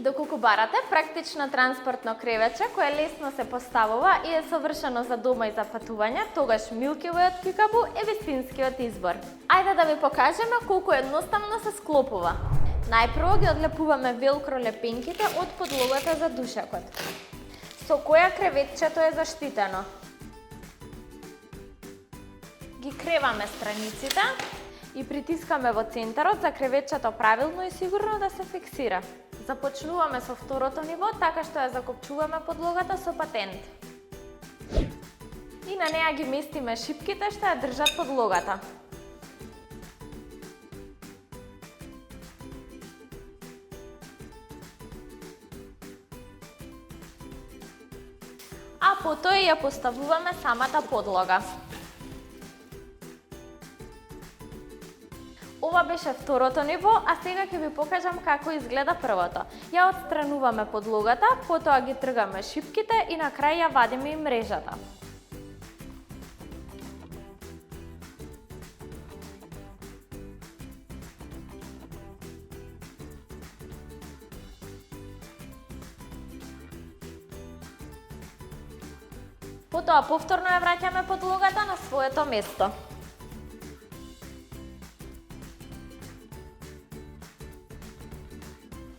Доколку барате практично транспортно кревече кое лесно се поставува и е совршено за дома и за патување, тогаш Milky Way од Kickapoo е вистинскиот избор. Ајде да ви покажеме колку едноставно се склопува. Најпрво ги одлепуваме велкро лепенките од подлогата за душекот. Со која креветчето е заштитено. Ги креваме страниците и притискаме во центарот за креветчето правилно и сигурно да се фиксира. Започнуваме со второто ниво, така што ја закопчуваме подлогата со патент. И на неа ги местиме шипките што ја држат подлогата. А потоа ја поставуваме самата подлога. Ова беше второто ниво, а сега ќе ви покажам како изгледа првото. Ја отстрануваме подлогата, потоа ги тргаме шипките и на крај ја вадиме и мрежата. Потоа повторно ја враќаме подлогата на своето место.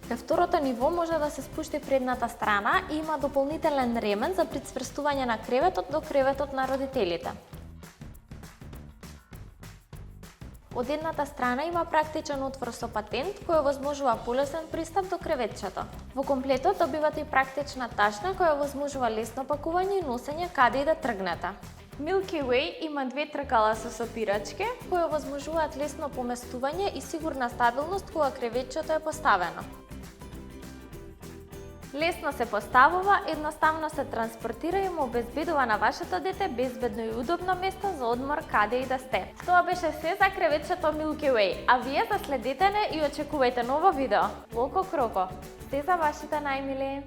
Кај второто ниво може да се спушти предната страна и има дополнителен ремен за прицврстување на креветот до креветот на родителите. Од едната страна има практичен отвор со патент кој овозможува полесен пристап до креветчето. Во комплетот добивате и практична ташна која овозможува лесно пакување и носење каде и да тргнете. Milky Way има две тркала со сопирачки кои овозможуваат лесно поместување и сигурна стабилност кога креветчето е поставено. Лесно се поставува, едноставно се транспортира и му обезбедува на вашето дете безбедно и удобно место за одмор каде и да сте. Тоа беше се за креветчето Milky Way, а вие заследете не и очекувајте ново видео. Локо Кроко, се за вашите најмили!